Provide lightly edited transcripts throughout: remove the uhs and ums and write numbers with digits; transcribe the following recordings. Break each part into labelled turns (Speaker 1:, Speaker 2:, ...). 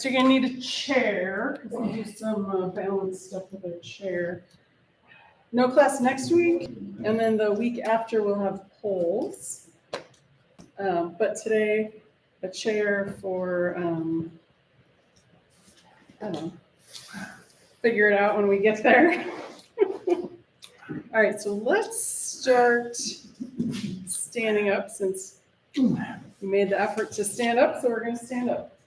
Speaker 1: So you're gonna need a chair, because we'll do some balance stuff with a chair. No class next week, and then the week after we'll have polls. But today, a chair for, I don't know, figure it out when we get there. All right, so let's start standing up since we made the effort to stand up, so we're gonna stand up.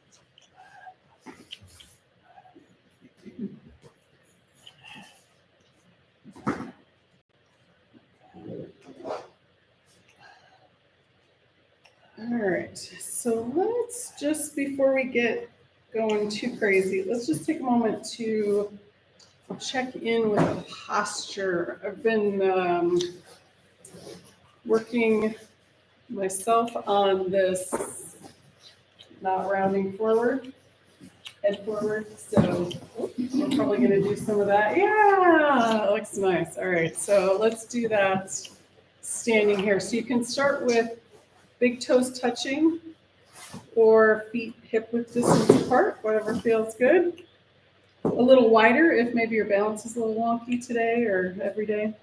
Speaker 1: All right, so let's just, before we get going too crazy, let's just take a moment to check in with the posture. I've been working myself on this, not rounding forward, head forward, so we're probably gonna do some of that. Yeah, that looks nice. All right, so let's do that standing here. So you can start with big toes touching or feet hip width distance apart, whatever feels good. A little wider if maybe your balance is a little wonky today or every day.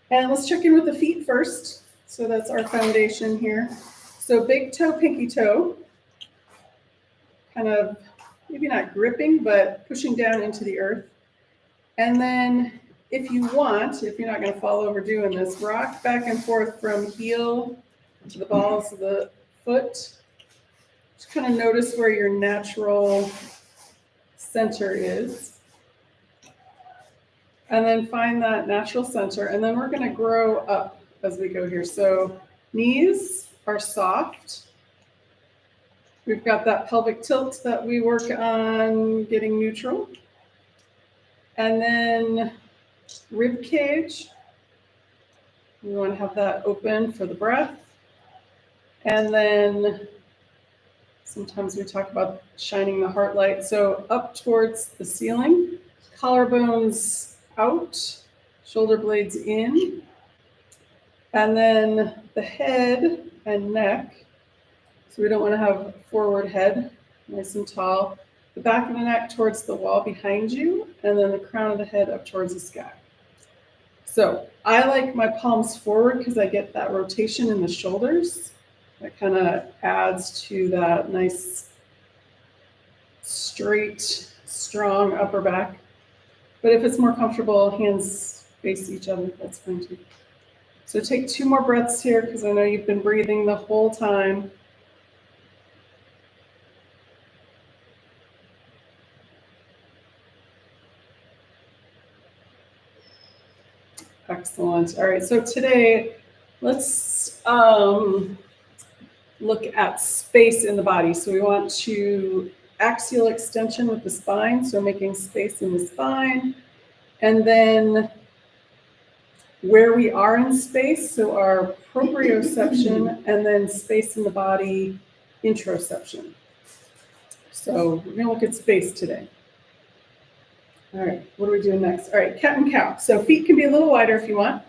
Speaker 1: And let's check in with the feet first. So that's our foundation here. So big toe, pinky toe, kind of maybe not gripping, but pushing down into the earth. And then if you want, if you're not going to fall over doing this, rock back and forth from heel to the balls of the foot. Just kind of notice where your natural center is. And then find that natural center. And then we're going to grow up as we go here. So knees are soft. We've got that pelvic tilt that we work on getting neutral. And then rib cage, we want to have that open for the breath. And then sometimes we talk about shining the heart light. So up towards the ceiling, collarbones out, shoulder blades in. And then the head and neck. So we don't want to have forward head, nice and tall. The back of the neck towards the wall behind you, and then the crown of the head up towards the sky. So I like my palms forward because I get that rotation in the shoulders. That kind of adds to that nice, straight, strong upper back. But if it's more comfortable, hands face each other, that's fine too. So take 2 more breaths here because I know you've been breathing the whole time. Excellent. All right, so today let's look at space in the body. So we want to axial extension with the spine, so making space in the spine. And then where we are in space, so our proprioception, and then space in the body, interoception. So we're gonna look at space today. All right, what are we doing next? All right, cat and cow. So feet can be a little wider if you want.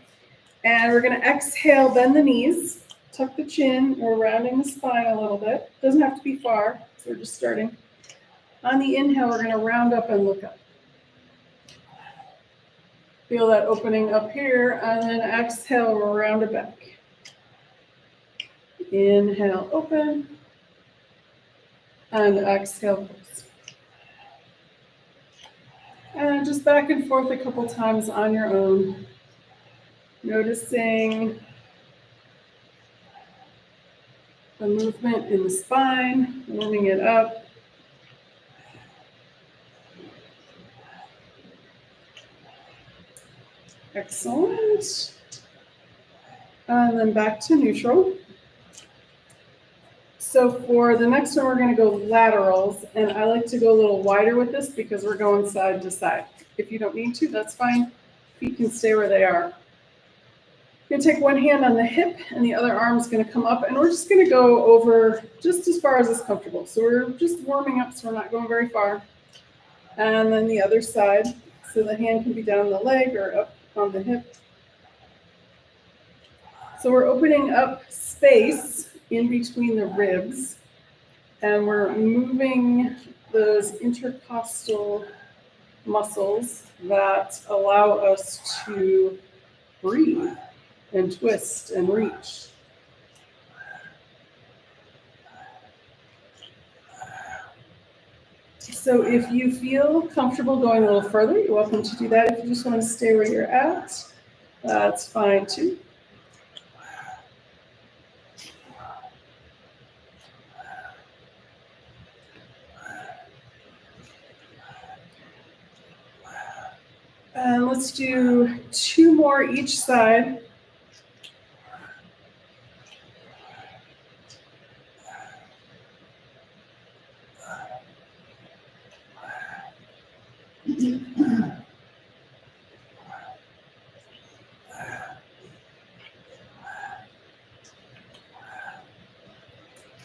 Speaker 1: And we're gonna exhale, bend the knees, tuck the chin, we're rounding the spine a little bit. Doesn't have to be far, so we're just starting. On the inhale, we're gonna round up and look up. Feel that opening up here, and then exhale, we'll round it back. Inhale, open, and exhale, close. And just back and forth a couple times on your own. Noticing the movement in the spine, warming it up. Excellent. And then back to neutral. So for the next one, we're going to go laterals, and I like to go a little wider with this because we're going side to side. If you don't need to, that's fine. Feet can stay where they are. You're going to take one hand on the hip, and the other arm's going to come up, and we're just going to go over just as far as is comfortable. So we're just warming up, so we're not going very far. And then the other side, so the hand can be down the leg or up on the hip. So we're opening up space in between the ribs. And we're moving those intercostal muscles that allow us to breathe and twist and reach. So if you feel comfortable going a little further, you're welcome to do that. If you just want to stay where you're at, that's fine too. And let's do 2 more each side.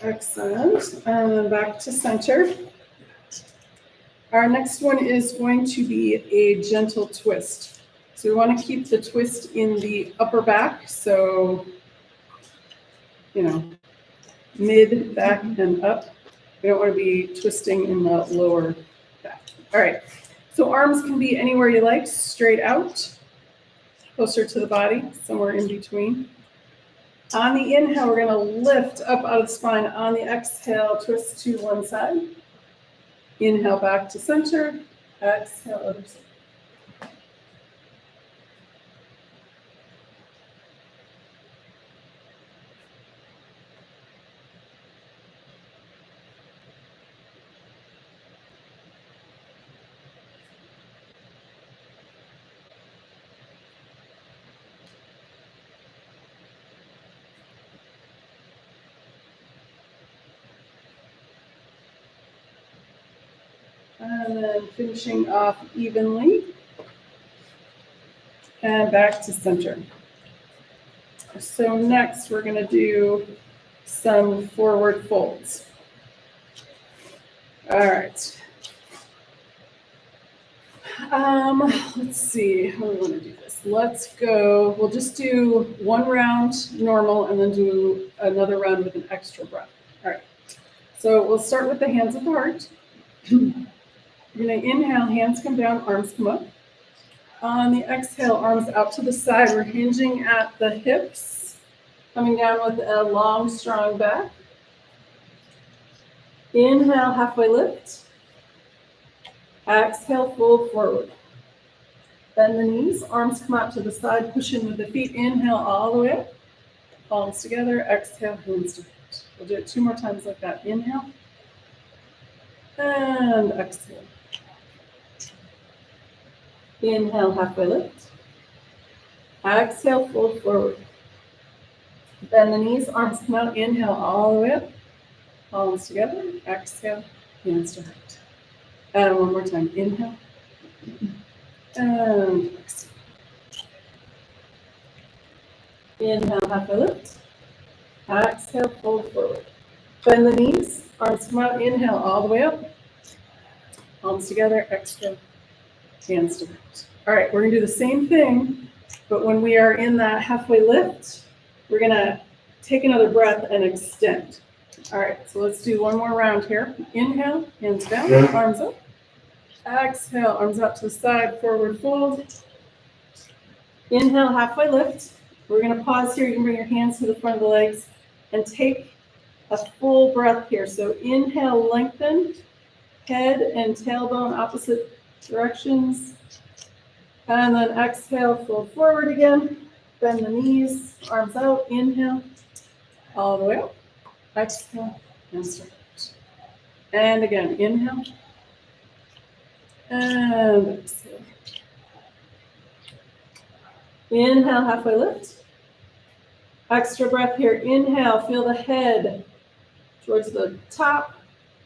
Speaker 1: Excellent. And then back to center. Our next one is going to be a gentle twist. So we want to keep the twist in the upper back. So, mid back and up. We don't want to be twisting in the lower back. All right. So arms can be anywhere you like, straight out, closer to the body, somewhere in between. On the inhale, we're going to lift up out of the spine. On the exhale, twist to one side. Inhale back to center. Exhale, other side. And then finishing off evenly. And back to center. So next we're going to do some forward folds. All right. Let's see how we want to do this. Let's go. We'll just do one round normal and then do another round with an extra breath. All right. So we'll start with the hands at the heart. We're going to inhale, hands come down, arms come up. On the exhale, arms out to the side. We're hinging at the hips, coming down with a long, strong back. Inhale, halfway lift. Exhale, fold forward. Bend the knees, arms come out to the side, push in with the feet. Inhale all the way up, palms together. Exhale, hands to feet. We'll do it 2 more times like that. Inhale and exhale. Inhale, halfway lift. Exhale, fold forward. Bend the knees, arms come out. Inhale all the way up, palms together. Exhale, hands to heart. And one more time. Inhale and exhale. Inhale, halfway lift. Exhale, fold forward. Bend the knees, arms come out. Inhale all the way up, palms together. Exhale, hands to heart. All right, we're going to do the same thing, but when we are in that halfway lift, we're going to take another breath and extend. All right, so let's do one more round here. Inhale, hands down, arms up. Exhale, arms out to the side, forward fold. Inhale, halfway lift. We're going to pause here. You can bring your hands to the front of the legs and take a full breath here. So inhale, lengthen, head and tailbone opposite directions. And then exhale, fold forward again. Bend the knees, arms out. Inhale, all the way up. Exhale, and stretch. And again, inhale. And exhale. Inhale, halfway lift. Extra breath here. Inhale, feel the head towards the top,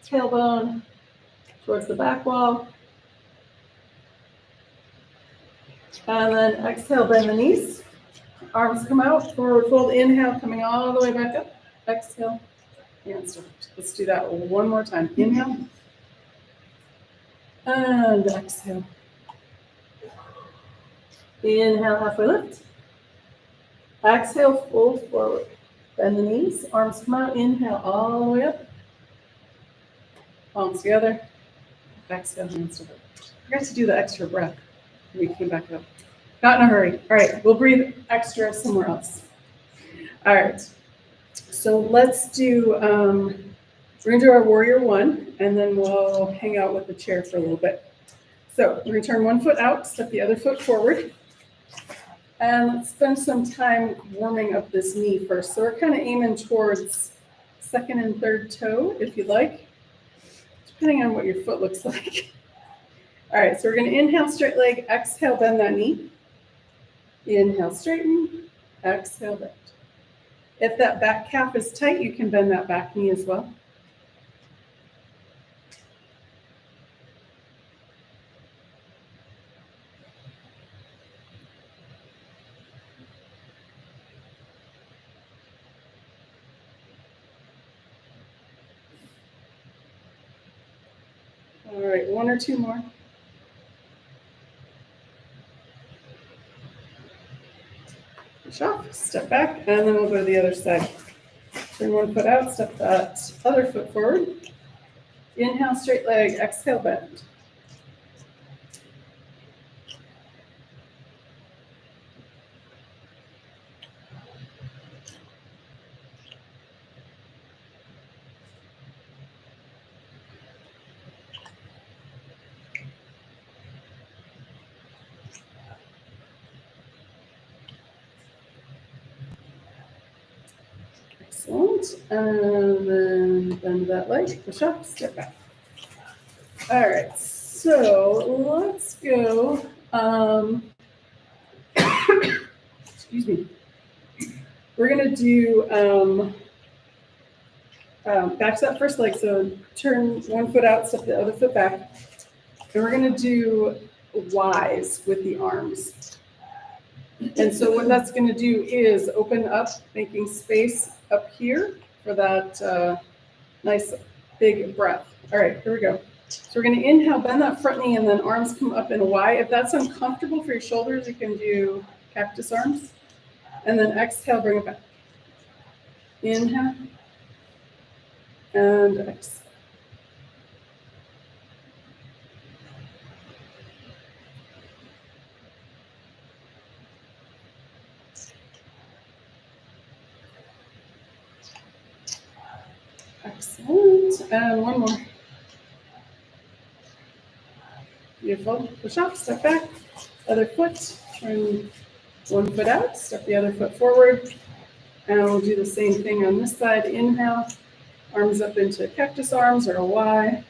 Speaker 1: tailbone towards the back wall. And then exhale, bend the knees. Arms come out, forward fold. Inhale, coming all the way back up. Exhale, and start. Let's do that one more time. Inhale. And exhale. Inhale, halfway lift. Exhale, fold forward. Bend the knees, arms come out. Inhale, all the way up. palms together, exhale, hands to the. I forgot to do the extra breath. We came back up. Not in a hurry. All right, we'll breathe extra somewhere else. All right, so let's do, we're gonna do our warrior one, and then we'll hang out with the chair for a little bit. So we're gonna turn one foot out, step the other foot forward, and let's spend some time warming up this knee first. So we're kind of aiming towards second and third toe, if you like, depending on what your foot looks like. All right, so we're gonna inhale, straight leg, exhale, bend that knee. Inhale, straighten, exhale, bend. If that back calf is tight, you can bend that back knee as well. All right, one or two more. Push off, step back, and then we'll go to the other side. Turn one foot out, step that other foot forward. Inhale, straight leg, exhale, bend. Excellent. And then bend that leg, push up, step back. All right, so let's go. Excuse me. We're gonna do back to that first leg. So turn one foot out, step the other foot back. And we're gonna do Ys with the arms. And so what that's going to do is open up, making space up here for that nice big breath. All right, here we go. So we're going to inhale, bend that front knee, and then arms come up in a Y. If that's uncomfortable for your shoulders, you can do cactus arms. And then exhale, bring it back. Inhale. And exhale. Excellent. And one more. Beautiful. Push up, step back. Other foot. Turn one foot out, step the other foot forward. And we'll do the same thing on this side. Inhale, arms up into cactus arms or a Y.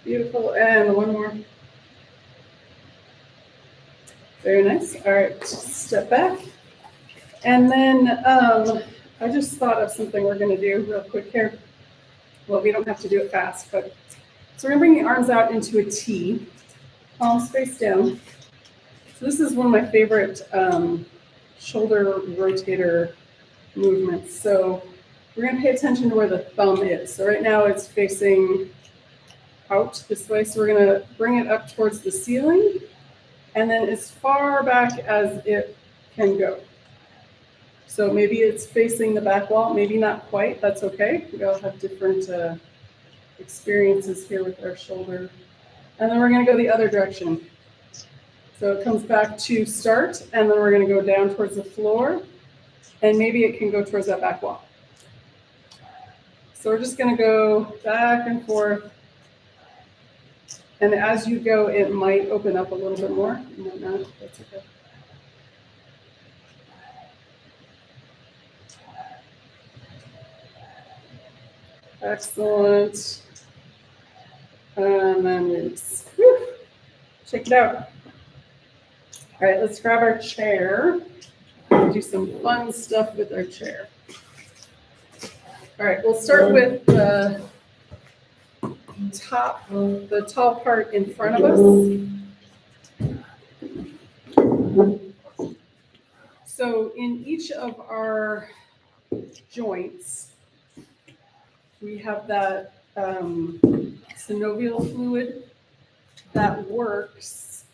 Speaker 1: Beautiful, and one more. Very nice. All right, step back. And then I just thought of something we're gonna do real quick here. Well, we don't have to do it fast, but so we're gonna bring the arms out into a T, palms face down. So this is one of my favorite shoulder rotator movements. So we're gonna pay attention to where the thumb is. So right now it's facing out this way, so we're going to bring it up towards the ceiling and then as far back as it can go. So maybe it's facing the back wall, maybe not quite, that's okay. We all have different experiences here with our shoulder. And then we're going to go the other direction. So it comes back to start, and then we're going to go down towards the floor, and maybe it can go towards that back wall. So we're just going to go back and forth. And as you go, it might open up a little bit more. It might not. That's okay. Excellent. And then release. Whew. Check it out. All right, let's grab our chair. Do some fun stuff with our chair. All right, we'll start with the tall part in front of us. So in each of our joints, we have that synovial fluid that works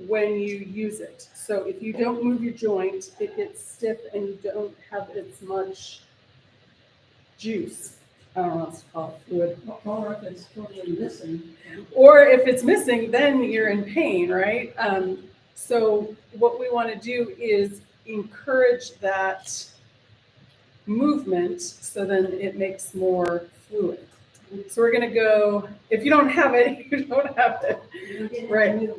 Speaker 1: when you use it. So if you don't move your joint, it gets stiff and you don't have as much juice. I don't know what else to call it, fluid.
Speaker 2: Or if it's totally missing.
Speaker 1: Or if it's missing, then you're in pain, right? So what we want to do is encourage that movement so then it makes more fluid. So we're going to go, if you don't have it, you don't have it. Right.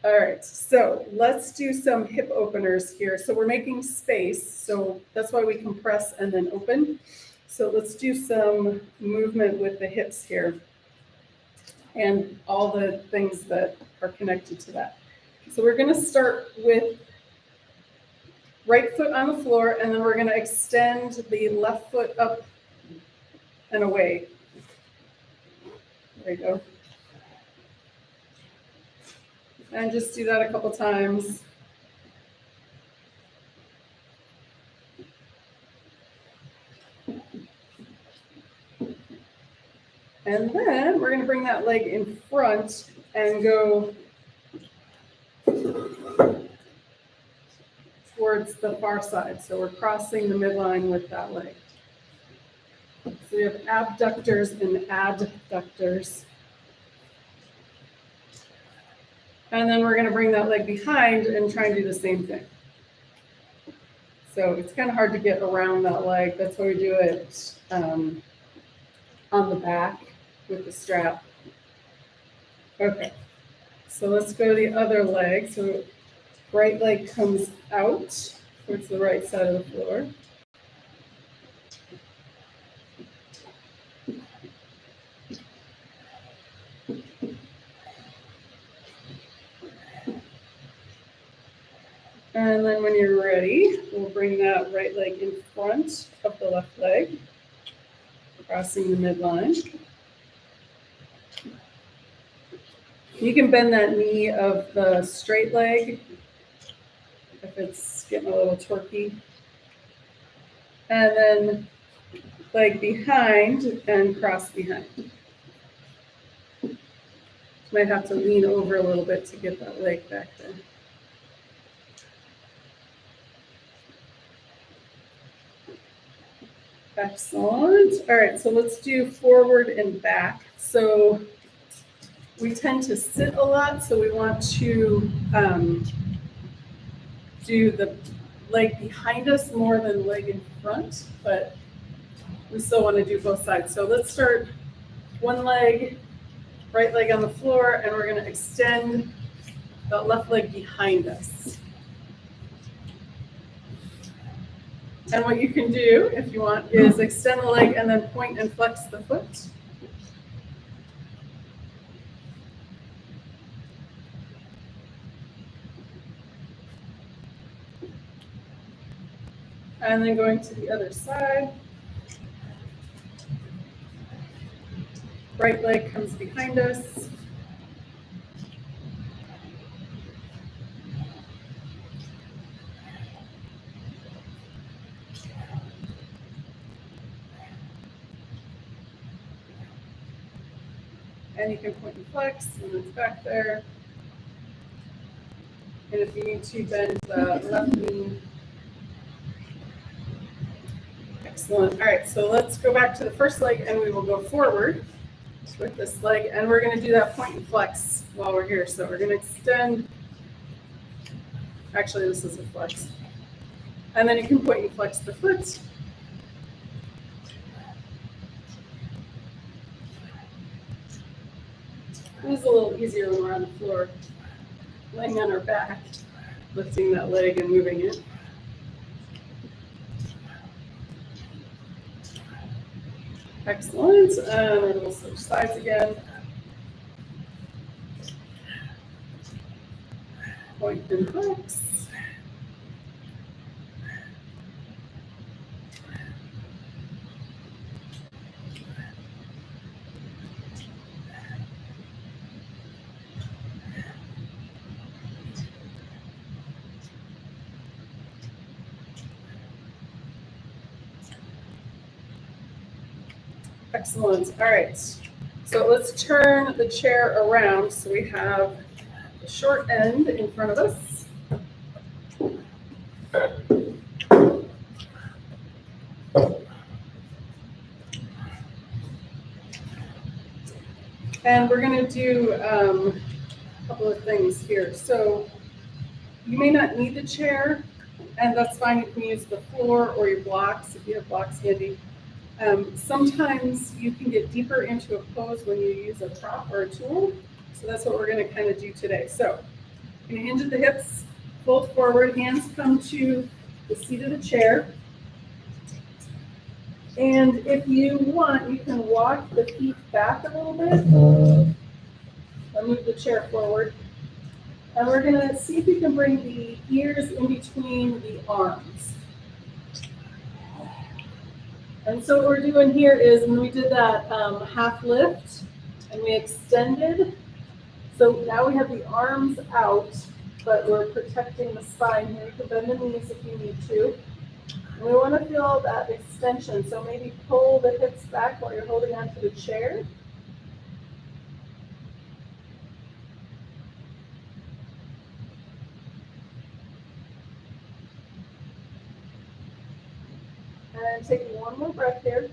Speaker 1: All right, so let's do some hip openers here. So we're making space, so that's why we compress and then open. So let's do some movement with the hips here and all the things that are connected to that. So we're going to start with right foot on the floor, and then we're going to extend the left foot up and away. There you go. And just do that a couple times. And then we're going to bring that leg in front and go towards the far side. So we're crossing the midline with that leg. So we have abductors and adductors. And then we're going to bring that leg behind and try and do the same thing. So it's kind of hard to get around that leg. That's why we do it on the back with the strap. Okay, so let's go to the other leg. So right leg comes out towards the right side of the floor. And then when you're ready, we'll bring that right leg in front of the left leg, crossing the midline. You can bend that knee of the straight leg if it's getting a little torquey. And then leg behind and cross behind. Might have to lean over a little bit to get that leg back there. Excellent. All right, so let's do forward and back. So we tend to sit a lot, so we want to do the leg behind us more than leg in front, but we still want to do both sides. So let's start one leg, right leg on the floor, and we're going to extend the left leg behind us. And what you can do, if you want, is extend the leg and then point and flex the foot. And then going to the other side. Right leg comes behind us. And you can point and flex, and it's back there. And if you need to, bend the left knee. Excellent. All right, so let's go back to the first leg, and we will go forward with this leg. And we're going to do that point and flex while we're here. So we're going to extend. Actually, this is a flex. And then you can point and flex the foot. This is a little easier when we're on the floor, laying on our back, lifting that leg and moving it. Excellent. And then we'll switch sides again. Point and flex. Excellent. All right. So let's turn the chair around so we have the short end in front of us. And we're going to do a couple of things here. So you may not need the chair, and that's fine. You can use the floor or your blocks if you have blocks handy. Sometimes you can get deeper into a pose when you use a prop or a tool. So that's what we're going to kind of do today. So you're going to hinge at the hips, fold forward, hands come to the seat of the chair. And if you want, you can walk the feet back a little bit and move the chair forward. And we're going to see if we can bring the ears in between the arms. And so what we're doing here is when we did that half lift and we extended, so now we have the arms out, but we're protecting the spine here. You can bend the knees if you need to. And we want to feel that extension, so maybe pull the hips back while you're holding onto the chair. And take one more breath here.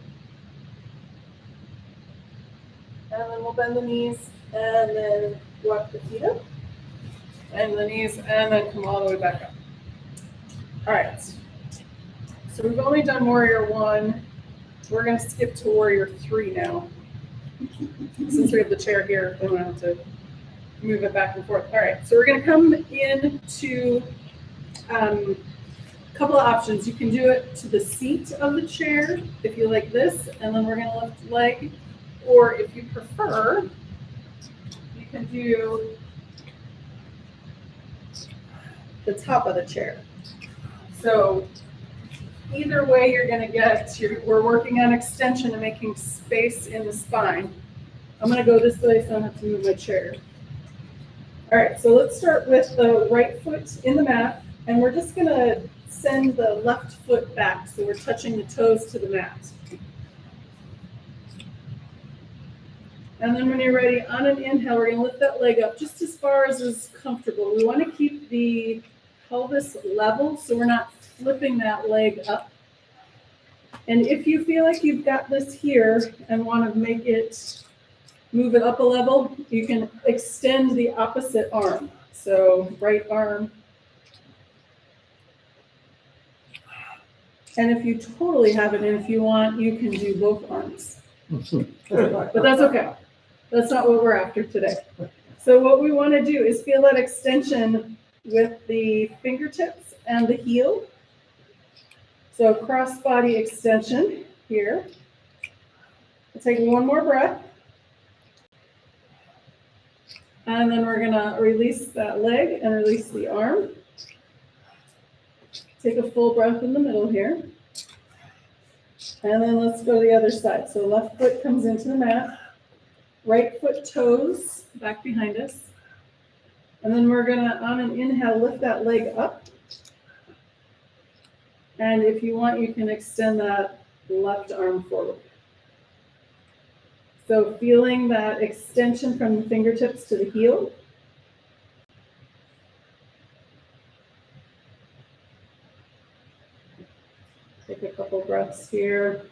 Speaker 1: And then we'll bend the knees and then walk the feet up. Bend the knees and then come all the way back up. All right. So we've only done Warrior 1. We're going to skip to Warrior 3 now. Since we have the chair here, we don't have to move it back and forth. All right. So we're going to come into a couple of options. You can do it to the seat of the chair if you like this, and then we're going to lift leg. Or if you prefer, you can do the top of the chair. So either way you're going to get, we're working on extension and making space in the spine. I'm going to go this way so I don't have to move my chair. All right, so let's start with the right foot in the mat, and we're just going to send the left foot back so we're touching the toes to the mat. And then when you're ready, on an inhale, we're going to lift that leg up just as far as is comfortable. We want to keep the pelvis level so we're not flipping that leg up. And if you feel like you've got this here and want to make it, move it up a level, you can extend the opposite arm. So right arm. And if you totally have it in, if you want, you can do both arms. But that's okay. That's not what we're after today. So what we want to do is feel that extension with the fingertips and the heel. So cross body extension here. We'll take one more breath. And then we're going to release that leg and release the arm. Take a full breath in the middle here. And then let's go to the other side. So left foot comes into the mat. Right foot toes back behind us. And then we're going to, on an inhale, lift that leg up. And if you want, you can extend that left arm forward. So feeling that extension from the fingertips to the heel. Take a couple breaths here.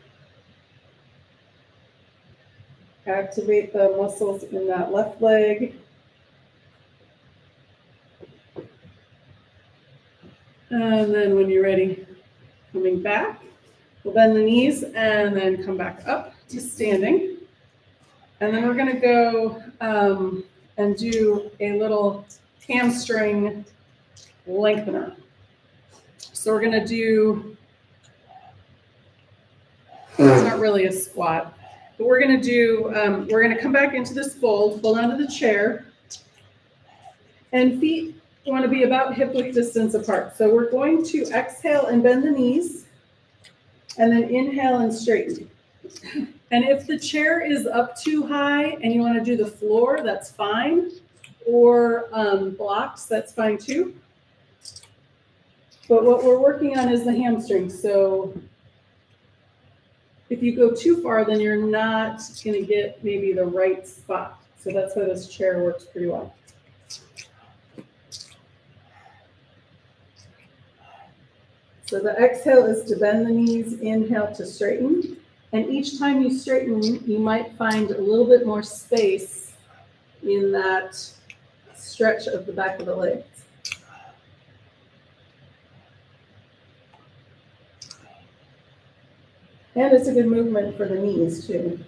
Speaker 1: Activate the muscles in that left leg. And then when you're ready, coming back, we'll bend the knees and then come back up to standing. And then we're going to go and do a little hamstring lengthener. So we're going to do, it's not really a squat, but we're going to do, we're going to come back into this fold, hold onto the chair, and feet want to be about hip width distance apart. So we're going to exhale and bend the knees, and then inhale and straighten. And if the chair is up too high and you want to do the floor, that's fine. Or blocks, that's fine too. But what we're working on is the hamstring. So If you go too far, then you're not going to get maybe the right spot. So that's why this chair works pretty well. So the exhale is to bend the knees, inhale to straighten. And each time you straighten, you might find a little bit more space in that stretch of the back of the legs. And it's a good movement for the knees too.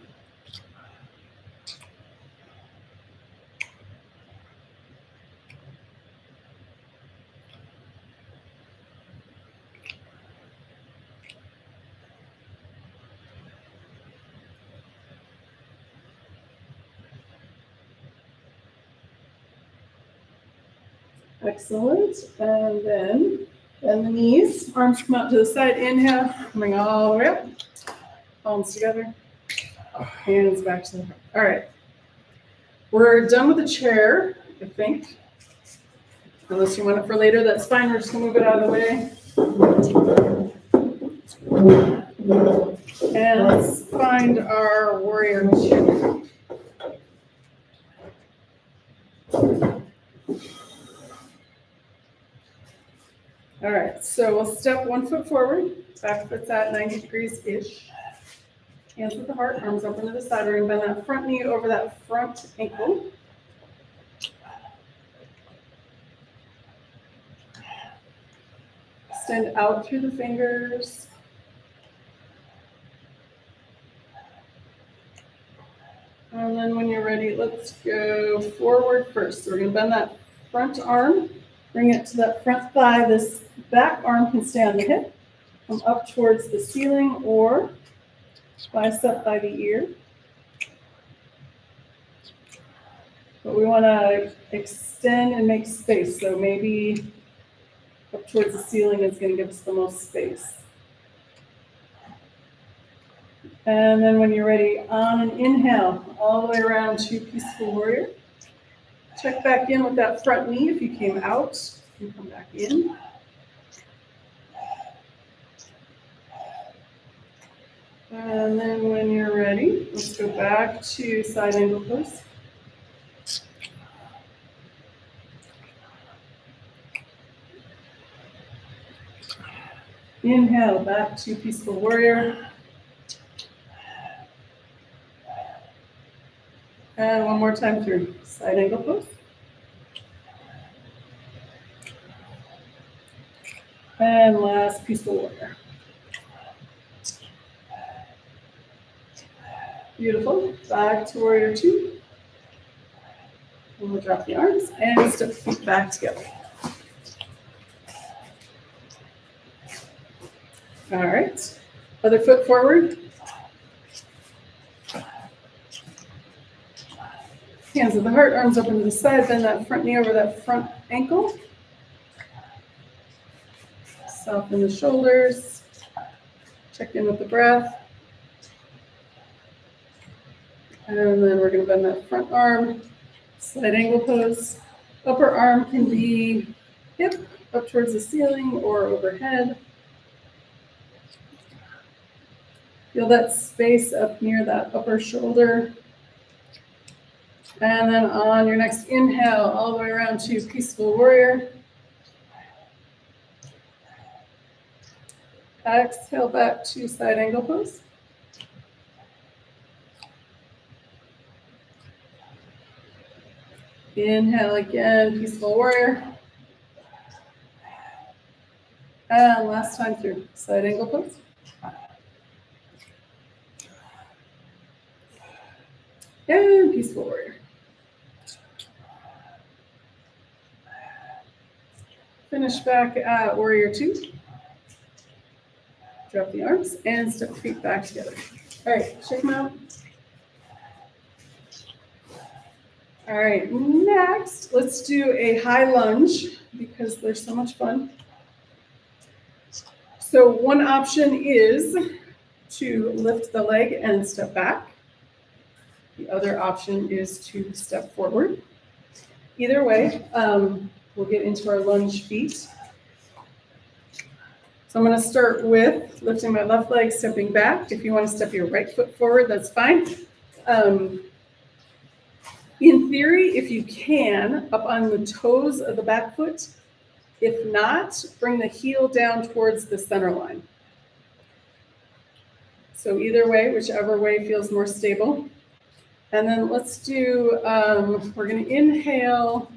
Speaker 1: Excellent. And then bend the knees, arms come out to the side, inhale, coming all the way up, palms together, hands back to the front. All right. We're done with the chair, I think. Unless you want it for later, that's fine. We're just gonna move it out of the way. And let's find our warrior two. All right, so we'll step 1 foot forward, back foot's at 90 degrees-ish. Hands at the heart, arms open to the side. We're gonna bend that front knee over that front ankle. Extend out through the fingers. And then when you're ready, let's go forward first. So we're gonna bend that front arm, bring it to that front thigh. This back arm can stay on the hip, come up towards the ceiling or bicep by the ear. But we wanna extend and make space. So maybe up towards the ceiling is gonna give us the most space. And then when you're ready, on an inhale, all the way around to Peaceful Warrior. Check back in with that front knee. If you came out, you can come back in. And then when you're ready, let's go back to side angle pose. Inhale, back to Peaceful Warrior. And one more time through side angle pose. And last Peaceful Warrior. Beautiful. Back to Warrior two. And we'll drop the arms and step the feet back together. All right. Other foot forward. Hands at the heart, arms open to the side, bend that front knee over that front ankle. Soften the shoulders. Check in with the breath. And then we're going to bend that front arm, side angle pose. Upper arm can be hip up towards the ceiling or overhead. Feel that space up near that upper shoulder. And then on your next inhale, all the way around to Peaceful Warrior. Exhale back to side angle pose. Inhale again, Peaceful Warrior. And last time through, side angle pose. And Peaceful Warrior. Finish back at Warrior two. Drop the arms and step the feet back together. All right, shake them out. All right, next, let's do a high lunge because they're so much fun. So one option is to lift the leg and step back. The other option is to step forward. Either way, we'll get into our lunge feet. So I'm going to start with lifting my left leg, stepping back. If you want to step your right foot forward, that's fine. In theory, if you can, up on the toes of the back foot. If not, bring the heel down towards the center line. So either way, whichever way feels more stable. And then let's do, we're going to inhale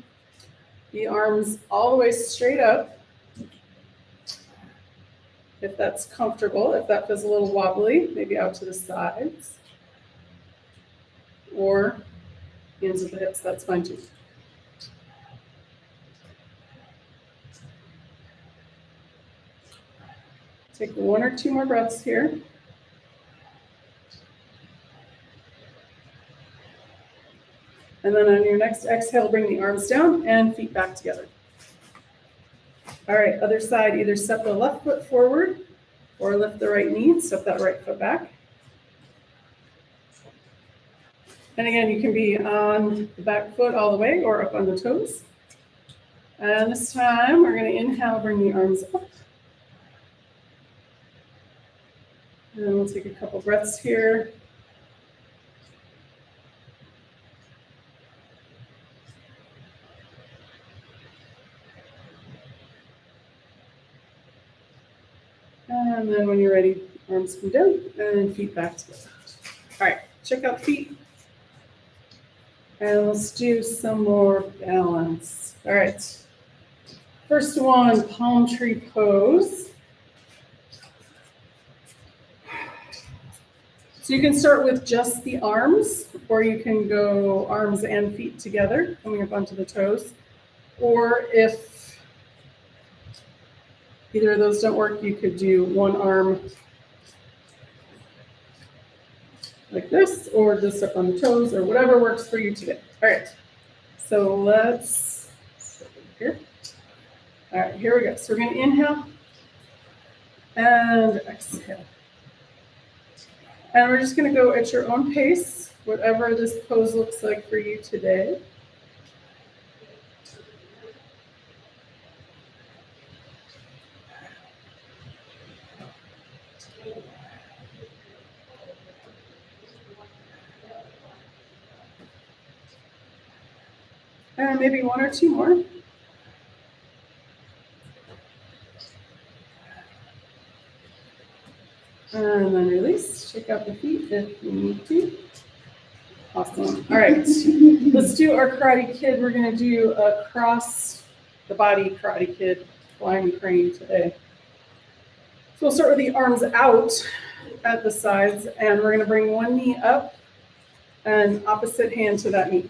Speaker 1: the arms all the way straight up. If that's comfortable, if that feels a little wobbly, maybe out to the sides or into the hips, that's fine too. Take 1 or 2 more breaths here. And then on your next exhale, bring the arms down and feet back together. All right, other side, either step the left foot forward or lift the right knee, step that right foot back. And again, you can be on the back foot all the way or up on the toes. And this time, we're going to inhale, bring the arms up. And then we'll take a couple breaths here. And then when you're ready, arms come down and feet back together. All right, check out feet. And let's do some more balance. All right. First one, palm tree pose. So you can start with just the arms, or you can go arms and feet together, coming up onto the toes. Or if either of those don't work, you could do one arm like this, or just up on the toes, or whatever works for you today. All right, so let's start here. All right, here we go. So we're going to inhale and exhale. And we're just going to go at your own pace, whatever this pose looks like for you today. And maybe 1 or 2 more. And then release. Check out the feet if you need to. Awesome. All right. Let's do our Karate Kid. We're going to do a cross the body Karate Kid flying crane today. So we'll start with the arms out at the sides, and we're going to bring one knee up and opposite hand to that knee.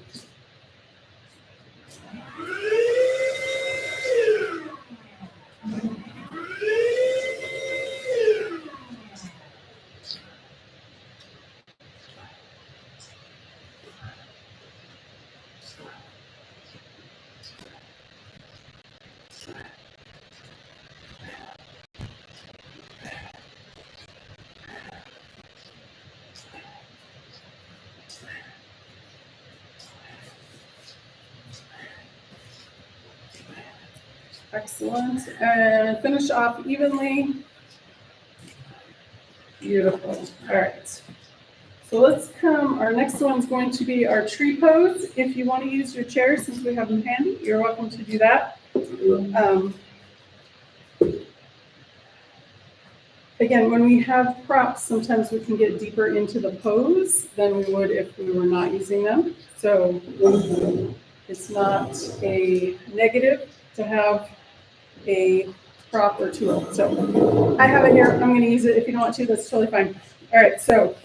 Speaker 1: Excellent. And finish off evenly. Beautiful. All right. So let's come. Our next one's going to be our tree pose. If you want to use your chair, since we have them handy, you're welcome to do that. Again, when we have props, sometimes we can get deeper into the pose than we would if we were not using them. So it's not a negative to have a prop or tool. So I have it here. I'm going to use it. If you don't want to, that's totally fine. All right, so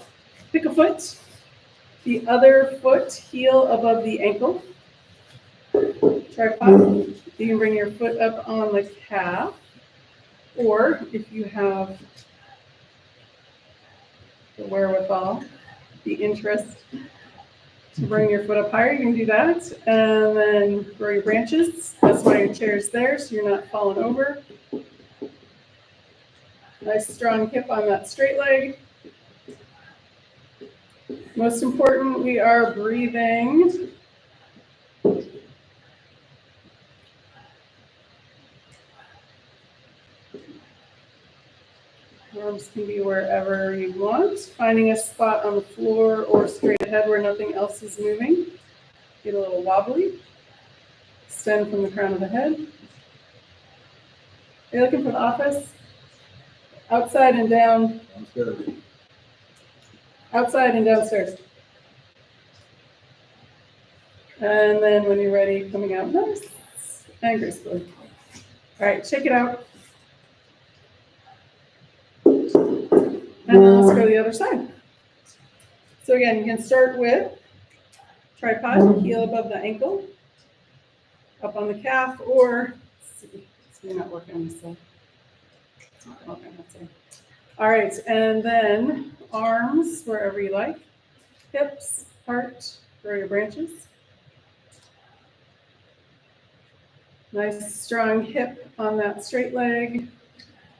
Speaker 1: pick a foot. The other foot, heel above the ankle. Tripod. You can bring your foot up on the calf. Or if you have the wherewithal, the interest to bring your foot up higher, you can do that. And then grow your branches. That's why your chair is there, so you're not falling over. Nice strong hip on that straight leg. Most important, we are breathing. Arms can be wherever you want. Finding a spot on the floor or straight ahead where nothing else is moving. Get a little wobbly. Extend from the crown of the head. Are you looking for the office? Outside and down. Outside and downstairs. And then when you're ready, coming out nice and gracefully. All right, shake it out. And then let's go to the other side. So again, you can start with tripod, heel above the ankle, up on the calf, or let's see, it's not working on this side. It's not working on that side. All right, and then arms wherever you like, hips, heart, grow your branches. Nice strong hip on that straight leg.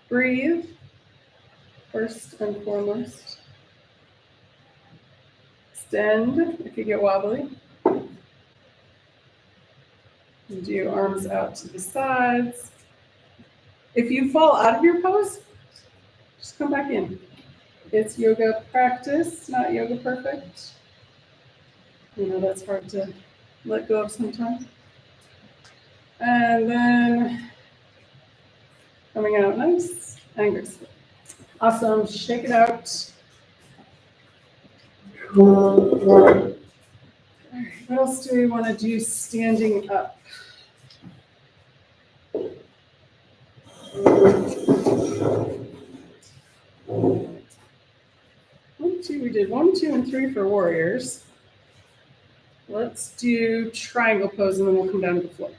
Speaker 1: Breathe, first and foremost. Extend if you get wobbly. And do your arms out to the sides. If you fall out of your pose, just come back in. It's yoga practice, not yoga perfect. You know, that's hard to let go of sometimes. And then coming out nice and graceful. Awesome, shake it out. All right, what else do we want to do standing up? We did 1, 2, and 3 for warriors. Let's do triangle pose and then we'll come down to the floor.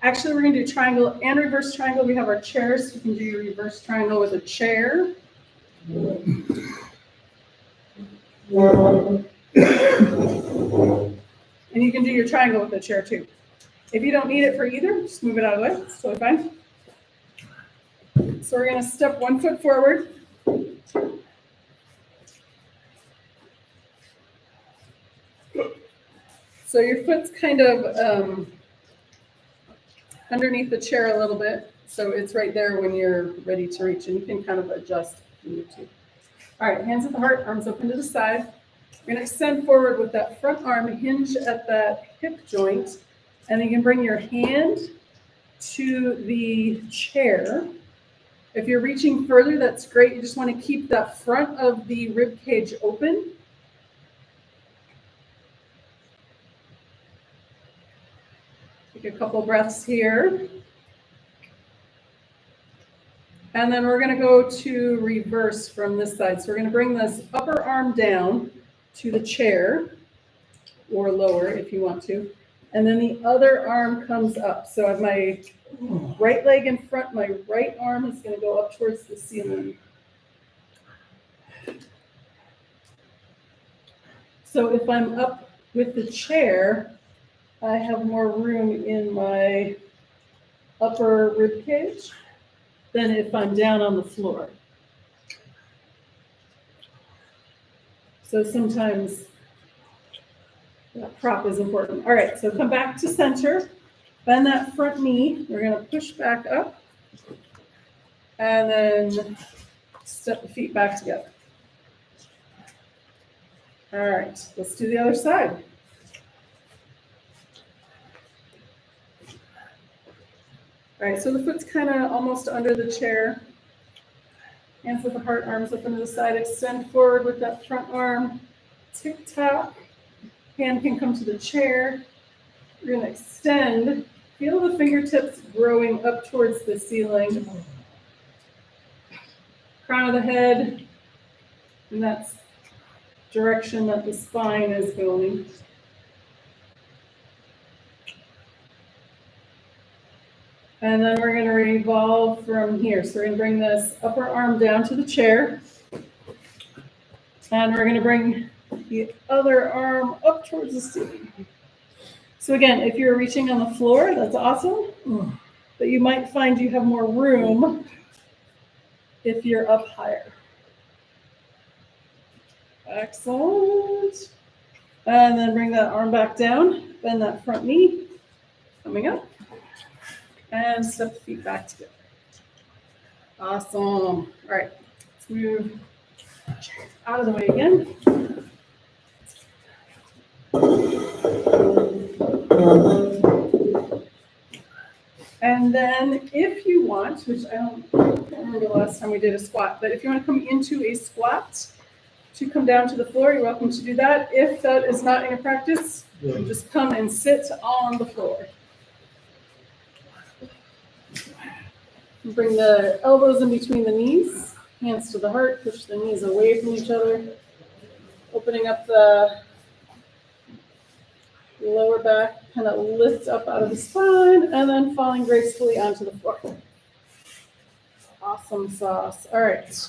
Speaker 1: Actually, we're going to do triangle and reverse triangle. We have our chairs. You can do your reverse triangle with a chair. And you can do your triangle with a chair too. If you don't need it for either, just move it out of the way. It's totally fine. So we're going to step 1 foot forward. So your foot's kind of underneath the chair a little bit. So it's right there when you're ready to reach, and you can kind of adjust if you need to. All right, hands at the heart, arms open to the side. We're going to extend forward with that front arm, hinge at that hip joint, and then you can bring your hand to the chair. If you're reaching further, that's great. You just want to keep that front of the rib cage open. Take a couple breaths here. And then we're going to go to reverse from this side. So we're going to bring this upper arm down to the chair, or lower if you want to. And then the other arm comes up. So I have my right leg in front, my right arm is going to go up towards the ceiling. So if I'm up with the chair, I have more room in my upper rib cage than if I'm down on the floor. So sometimes that prop is important. All right, so come back to center, bend that front knee. We're going to push back up and then step the feet back together. All right, let's do the other side. All right, so the foot's kind of almost under the chair. Hands at the heart, arms up into the side. Extend forward with that front arm. Tick-tock. Hand can come to the chair. We're going to extend. Feel the fingertips growing up towards the ceiling. Crown of the head. And that's direction that the spine is going. And then we're going to revolve from here. So we're going to bring this upper arm down to the chair. And we're going to bring the other arm up towards the ceiling. So again, if you're reaching on the floor, that's awesome. But you might find you have more room if you're up higher. Excellent. And then bring that arm back down. Bend that front knee. Coming up. And step the feet back together. Awesome. All right. move out of the way again. And then if you want, which I don't remember the last time we did a squat, but if you want to come into a squat to come down to the floor, you're welcome to do that. If that is not in your practice, you just come and sit on the floor. Bring the elbows in between the knees, hands to the heart, push the knees away from each other, opening up the lower back, kind of lift up out of the spine, and then falling gracefully onto the floor. Awesome sauce. All right.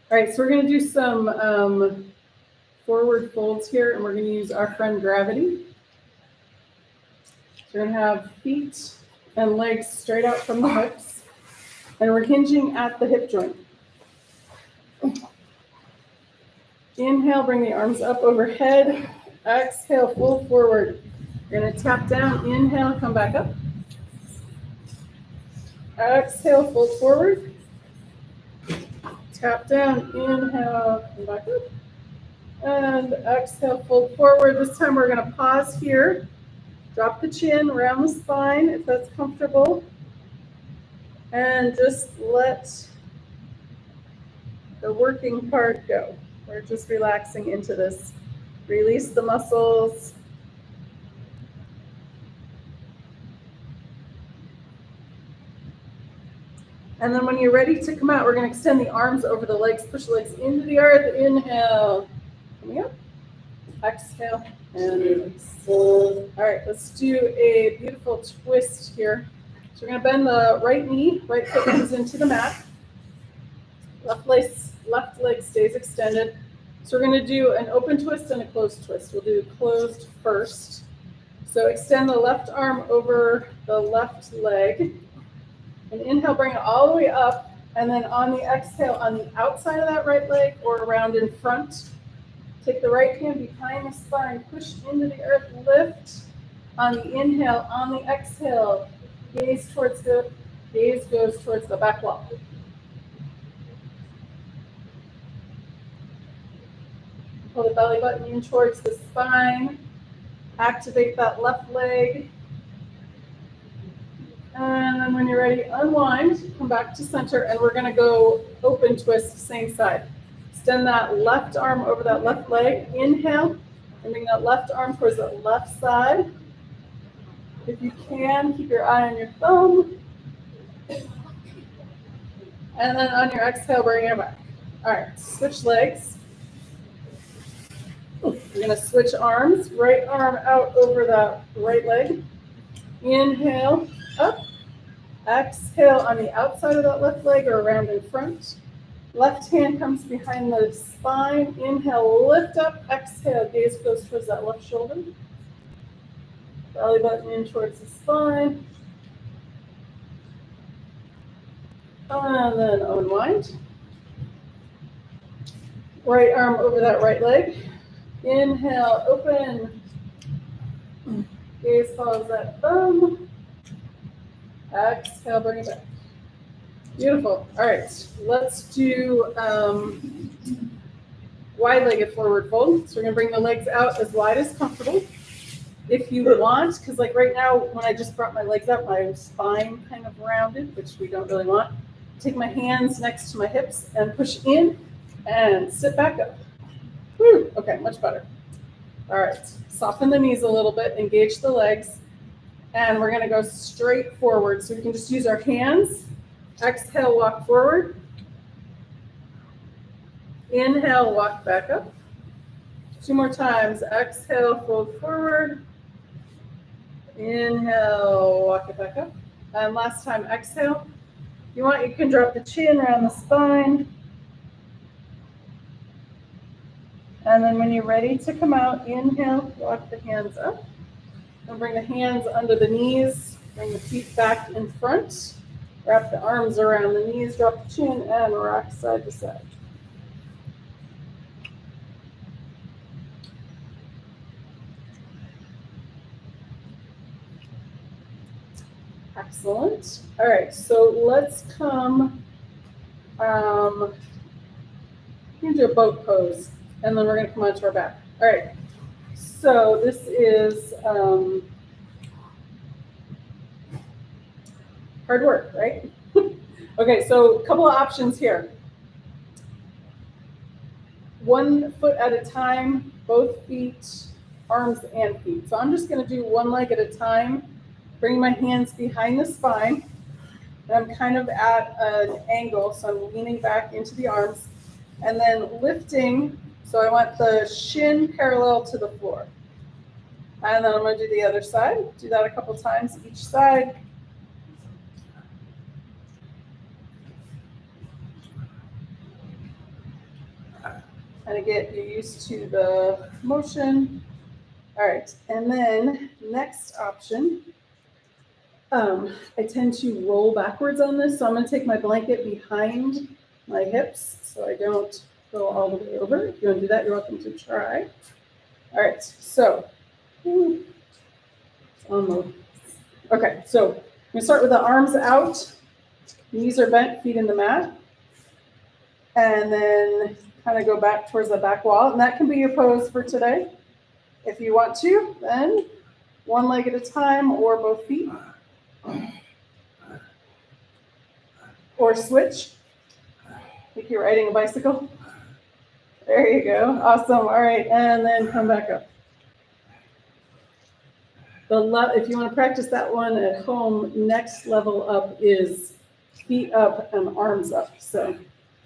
Speaker 1: All right, so we're going to do some forward folds here, and we're going to use our friend gravity. So we're going to have feet and legs straight out from the hips, and we're hinging at the hip joint. Inhale, bring the arms up overhead. Exhale, fold forward. You're going to tap down. Inhale, come back up. Exhale, fold forward. Tap down. Inhale, come back up. And exhale, fold forward. This time we're going to pause here. Drop the chin, round the spine if that's comfortable. And just let the working part go. We're just relaxing into this. Release the muscles. And then when you're ready to come out, we're going to extend the arms over the legs, push the legs into the earth. Inhale. Coming up. Exhale. And release. All right, let's do a beautiful twist here. So we're going to bend the right knee, right foot comes into the mat. Left leg stays extended. So we're going to do an open twist and a closed twist. We'll do closed first. So extend the left arm over the left leg. And inhale, bring it all the way up. And then on the exhale, on the outside of that right leg or around in front, take the right hand behind the spine, push into the earth, lift. On the inhale, on the exhale, gaze goes towards the back wall. Pull the belly button in towards the spine. Activate that left leg. And then when you're ready, unwind, come back to center, and we're going to go open twist, same side. Extend that left arm over that left leg. Inhale, and bring that left arm towards the left side. If you can, keep your eye on your thumb. And then on your exhale, bring it back. All right, switch legs. We're going to switch arms. Right arm out over that right leg. Inhale, up. Exhale on the outside of that left leg or around in front. Left hand comes behind the spine. Inhale, lift up. Exhale, gaze goes towards that left shoulder. Belly button in towards the spine. And then unwind. Right arm over that right leg. Inhale, open. Gaze follows that thumb. Exhale, bring it back. Beautiful. All right, let's do wide-legged forward fold. So we're going to bring the legs out as wide as comfortable. If you want, because like right now, when I just brought my legs out, my spine kind of rounded, which we don't really want. Take my hands next to my hips and push in and sit back up. Woo, okay, much better. All right, soften the knees a little bit, engage the legs, and we're gonna go straight forward. So we can just use our hands. Exhale, walk forward. Inhale, walk back up. 2 more times. Exhale, fold forward. Inhale, walk it back up. And last time, exhale. If you want, you can drop the chin around the spine. And then when you're ready to come out, inhale, walk the hands up. And bring the hands under the knees. Bring the feet back in front. Wrap the arms around the knees, drop the chin, and rock side to side. Excellent. All right, so let's come, we're gonna do a boat pose, and then we're gonna come onto our back. All right, so this is hard work, right? Okay, so a couple of options here. 1 foot at a time, both feet, arms and feet. So I'm just gonna do one leg at a time, bring my hands behind the spine, and I'm kind of at an angle, so I'm leaning back into the arms, and then lifting, so I want the shin parallel to the floor. And then I'm gonna do the other side, do that a couple times each side. Kind of get you used to the motion. All right, and then next option, I tend to roll backwards on this, so I'm gonna take my blanket behind my hips so I don't go all the way over. If you wanna do that, you're welcome to try. All right, so, okay, so I'm gonna start with the arms out, knees are bent, feet in the mat, and then kind of go back towards the back wall, and that can be your pose for today. If you want to, then one leg at a time or both feet. Or switch, like you're riding a bicycle. There you go, awesome, all right, and then come back up. If you want to practice that one at home, next level up is feet up and arms up. So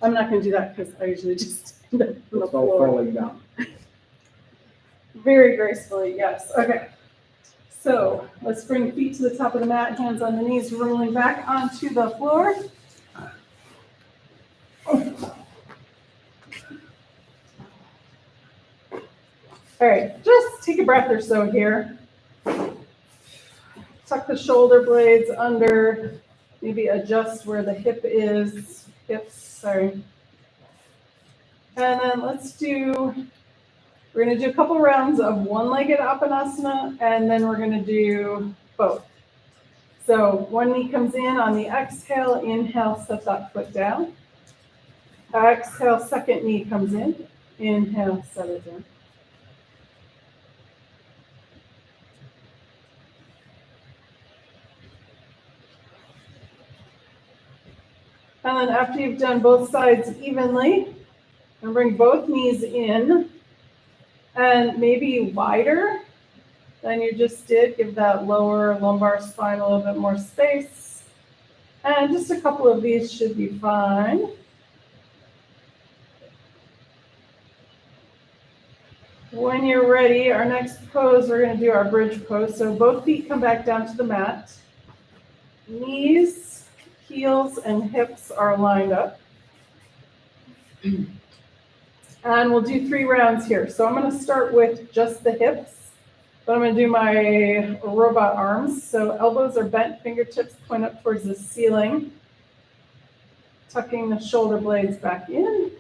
Speaker 1: I'm not going to do that because I usually just stand up on the floor.
Speaker 3: Falling down.
Speaker 1: Very gracefully, yes. Okay. So let's bring feet to the top of the mat, hands on the knees, rolling back onto the floor. All right, just take a breath or so here. Tuck the shoulder blades under, maybe adjust where the hips, sorry. And then we're gonna do a couple rounds of one-legged Apanasana, and then we're gonna do both. So one knee comes in on the exhale, inhale, set that foot down. Exhale, second knee comes in, inhale, set it down. And then after you've done both sides evenly, and bring both knees in, and maybe wider than you just did. Give that lower lumbar spine a little bit more space. And just a couple of these should be fine. When you're ready, our next pose, we're going to do our bridge pose. So both feet come back down to the mat. Knees, heels, and hips are lined up. And we'll do 3 rounds here. So I'm going to start with just the hips, but I'm going to do my robot arms. So elbows are bent, fingertips point up towards the ceiling, tucking the shoulder blades back in.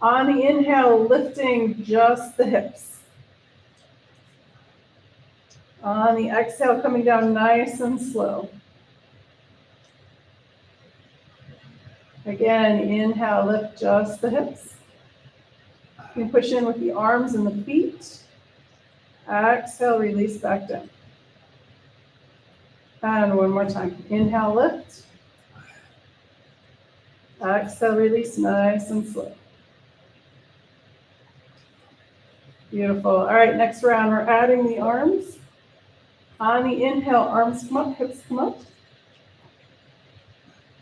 Speaker 1: On the inhale, lifting just the hips. On the exhale, coming down nice and slow. Again, inhale, lift just the hips. You can push in with the arms and the feet. Exhale, release back down. And one more time. Inhale, lift. Exhale, release, nice and slow. Beautiful. All right, next round, we're adding the arms. On the inhale, arms come up, hips come up.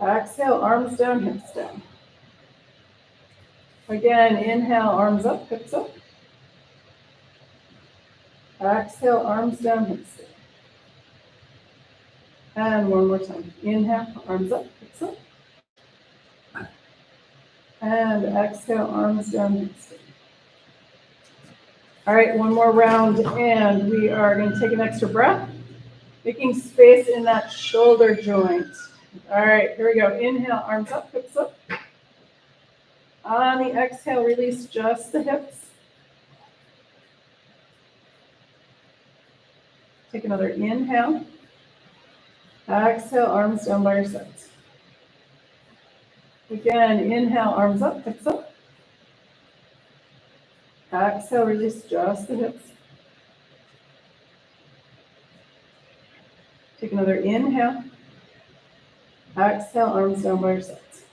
Speaker 1: Exhale, arms down, hips down. Again, inhale, arms up, hips up. Exhale, arms down, hips down. And one more time. Inhale, arms up, hips up. And exhale, arms down, hips down. All right, one more round, and we are going to take an extra breath, making space in that shoulder joint. All right, here we go. Inhale, arms up, hips up. On the exhale, release just the hips. Take another inhale. Exhale, arms down by your sides. Again, inhale, arms up, hips up. Exhale, release just the hips. Take another inhale. Exhale, arms down by your sides.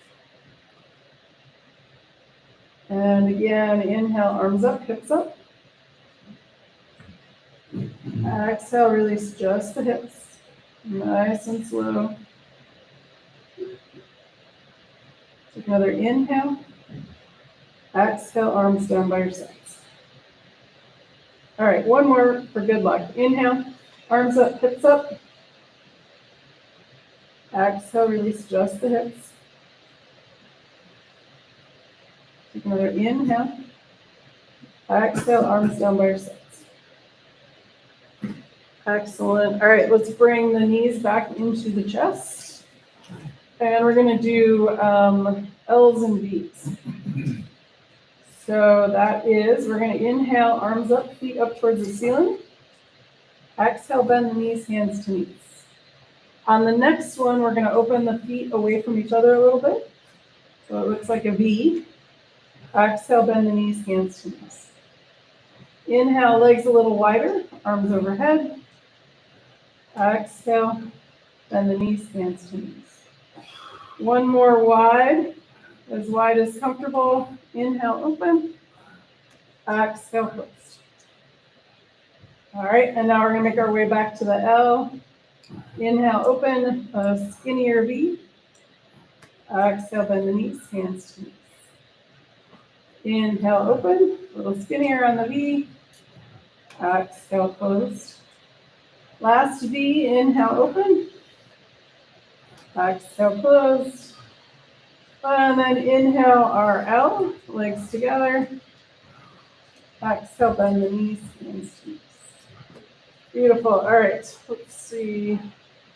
Speaker 1: And again, inhale, arms up, hips up. Exhale, release just the hips. Nice and slow. Take another inhale. Exhale, arms down by your sides. All right, one more for good luck. Inhale, arms up, hips up. Exhale, release just the hips. Take another inhale. Exhale, arms down by your sides. Excellent. All right, let's bring the knees back into the chest. And we're going to do L's and V's. So that is, we're going to inhale, arms up, feet up towards the ceiling. Exhale, bend the knees, hands to knees. On the next one, we're going to open the feet away from each other a little bit. So it looks like a V. Exhale, bend the knees, hands to knees. Inhale, legs a little wider, arms overhead. Exhale, bend the knees, hands to knees. One more wide as comfortable. Inhale, open. Exhale, close. All right, and now we're going to make our way back to the L. Inhale, open, a skinnier V. Exhale, bend the knees, hands to knees. Inhale, open, a little skinnier on the V. Exhale, closed. Last V, inhale, open. Exhale, closed. And then inhale, our L, legs together. Exhale, bend the knees, hands to knees. Beautiful. All right, let's see.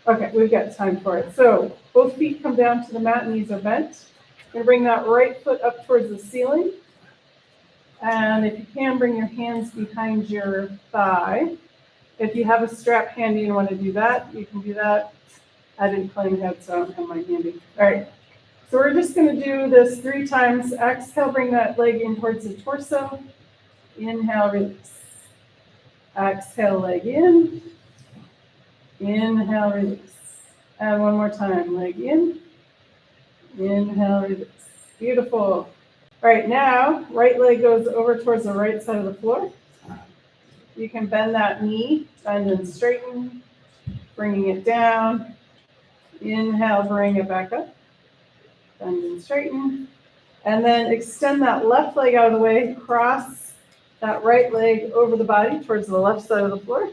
Speaker 1: Okay, we've got time for it. So both feet come down to the mat, knees are bent. We're going to bring that right foot up towards the ceiling. And if you can, bring your hands behind your thigh. If you have a strap handy and want to do that, you can do that. I didn't plan ahead, so I don't have mine handy. All right, so we're just going to do this 3 times. Exhale, bring that leg in towards the torso. Inhale, release. Exhale, leg in. Inhale, release. And one more time, leg in. Inhale, release. Beautiful. All right, now, right leg goes over towards the right side of the floor. You can bend that knee, bend and straighten, bringing it down. Inhale, bring it back up. Bend and straighten. And then extend that left leg out of the way, cross that right leg over the body towards the left side of the floor.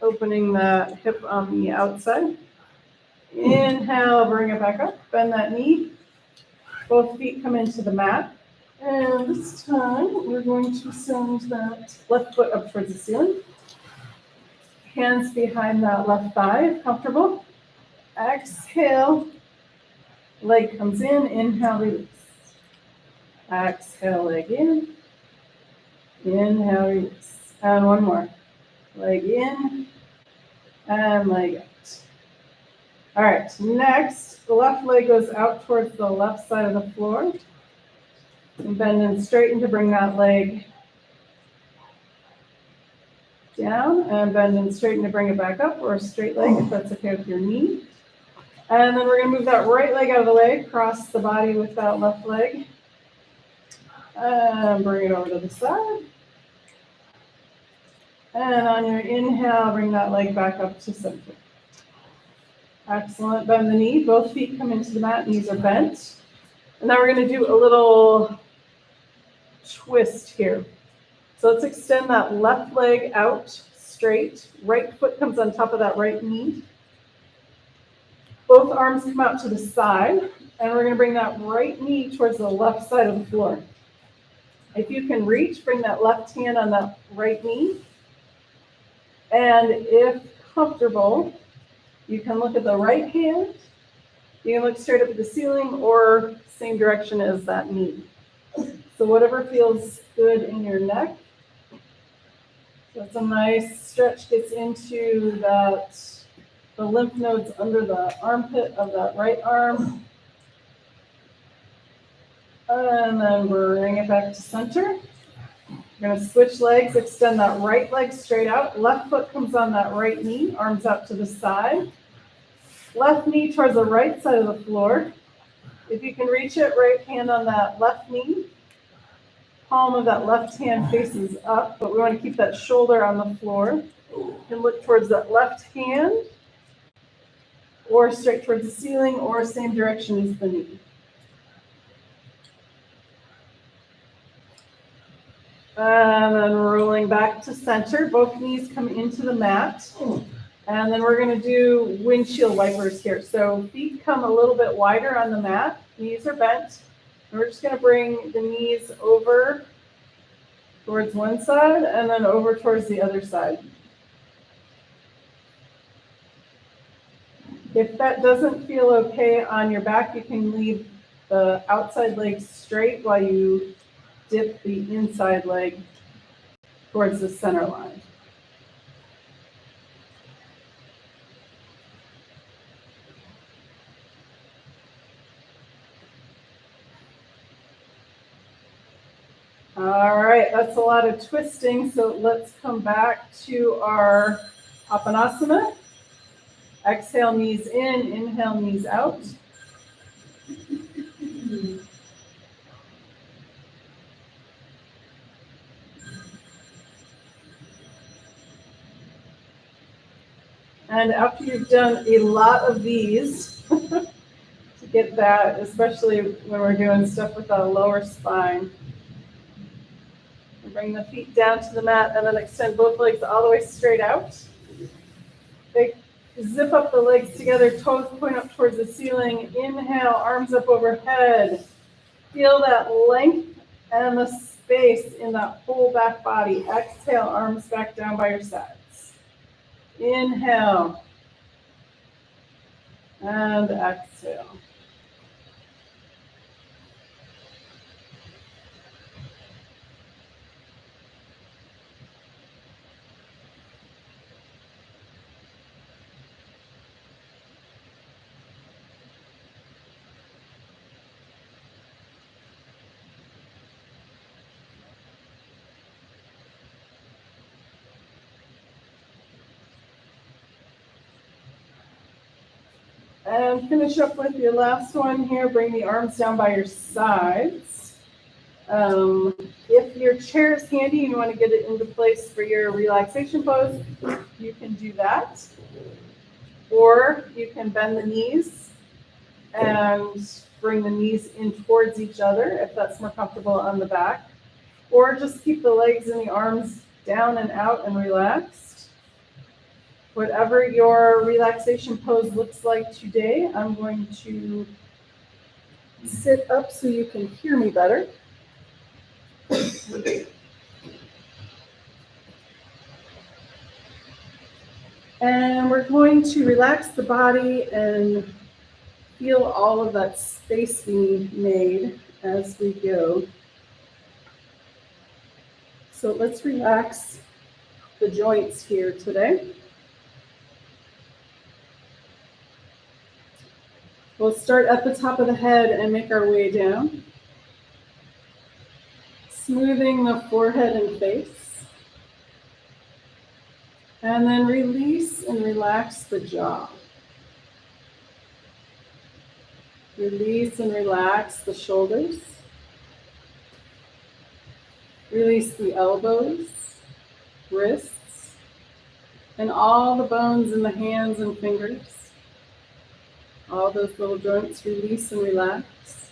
Speaker 1: Opening the hip on the outside. Inhale, bring it back up, bend that knee. Both feet come into the mat. And this time, we're going to send that left foot up towards the ceiling. Hands behind that left thigh, if comfortable. Exhale, leg comes in, inhale, release. Exhale, leg in. Inhale, release. And one more. Leg in and leg out. All right, next, the left leg goes out towards the left side of the floor. And bend and straighten to bring that leg down, and bend and straighten to bring it back up, or a straight leg if that's okay with your knee. And then we're going to move that right leg out of the way, cross the body with that left leg, and bring it over to the side. And on your inhale, bring that leg back up to center. Excellent. Bend the knee. Both feet come into the mat. Knees are bent. And now we're going to do a little twist here. So let's extend that left leg out straight. Right foot comes on top of that right knee. Both arms come out to the side. And we're going to bring that right knee towards the left side of the floor. If you can reach, bring that left hand on that right knee. And if comfortable, you can look at the right hand. You can look straight up at the ceiling or same direction as that knee. So whatever feels good in your neck. That's a nice stretch, gets into the lymph nodes under the armpit of that right arm. And then bring it back to center. We're going to switch legs, extend that right leg straight out. Left foot comes on that right knee, arms out to the side. Left knee towards the right side of the floor. If you can reach it, right hand on that left knee. Palm of that left hand faces up, but we want to keep that shoulder on the floor. You can look towards that left hand, or straight towards the ceiling, or same direction as the knee. And then rolling back to center, both knees come into the mat. And then we're going to do windshield wipers here. So feet come a little bit wider on the mat, knees are bent. And we're just going to bring the knees over towards one side and then over towards the other side. If that doesn't feel okay on your back, you can leave the outside leg straight while you dip the inside leg towards the center line. All right, that's a lot of twisting, so let's come back to our Apanasana. Exhale, knees in, inhale, knees out. And after you've done a lot of these, to get that, especially when we're doing stuff with the lower spine, bring the feet down to the mat and then extend both legs all the way straight out. Zip up the legs together, toes point up towards the ceiling. Inhale, arms up overhead. Feel that length and the space in that whole back body. Exhale, arms back down by your sides. Inhale. And exhale. And finish up with your last one here. Bring the arms down by your sides. If your chair is handy and you want to get it into place for your relaxation pose, you can do that. Or you can bend the knees and bring the knees in towards each other if that's more comfortable on the back. Or just keep the legs and the arms down and out and relaxed. Whatever your relaxation pose looks like today, I'm going to sit up so you can hear me better. And we're going to relax the body and feel all of that space being made as we go. So let's relax the joints here today. We'll start at the top of the head and make our way down. Smoothing the forehead and face. And then release and relax the jaw. Release and relax the shoulders. Release the elbows, wrists, and all the bones in the hands and fingers. All those little joints, release and relax.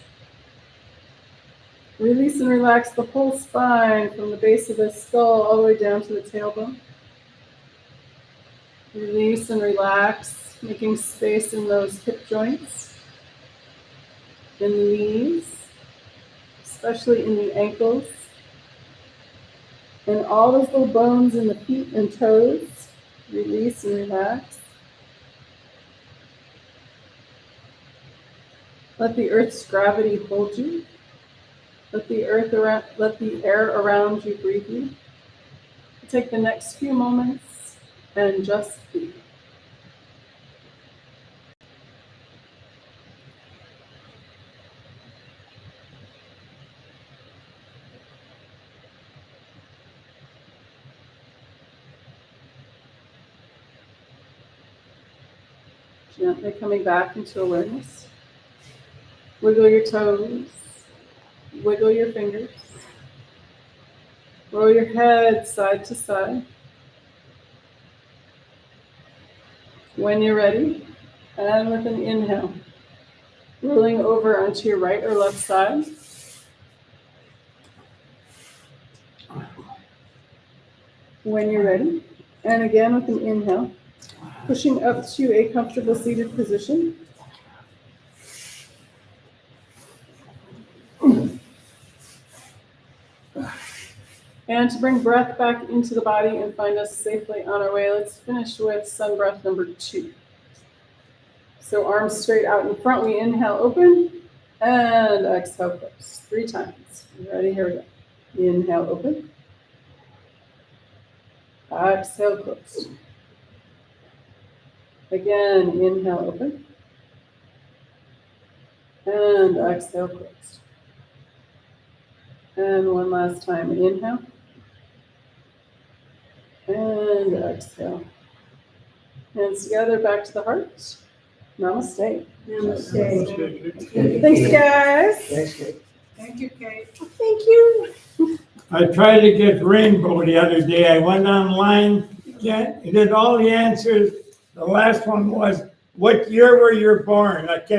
Speaker 1: Release and relax the whole spine from the base of the skull all the way down to the tailbone. Release and relax, making space in those hip joints, in the knees, especially in the ankles, and all those little bones in the feet and toes. Release and relax. Let the earth's gravity hold you. Let the air around you breathe you. take the next few moments and just be. Gently coming back into awareness. Wiggle your toes. Wiggle your fingers. Roll your head side to side. When you're ready, and with an inhale, rolling over onto your right or left side. When you're ready, and again with an inhale, pushing up to a comfortable seated position. And to bring breath back into the body and find us safely on our way, let's finish with sun breath number 2. So arms straight out in front, we inhale, open, and exhale, close. 3 times. Ready, here we go. Inhale, open. Exhale, close. Again, inhale, open. And exhale, close. And one last time, inhale. And exhale. Hands together, back to the heart. Namaste.
Speaker 2: Namaste.
Speaker 1: Thanks, guys.
Speaker 3: Thanks, Kate.
Speaker 2: Thank you, Kate.
Speaker 1: Thank you.
Speaker 3: I tried to get rainbow the other day. I went online, did all the answers. The last one was, what year were you born? I can't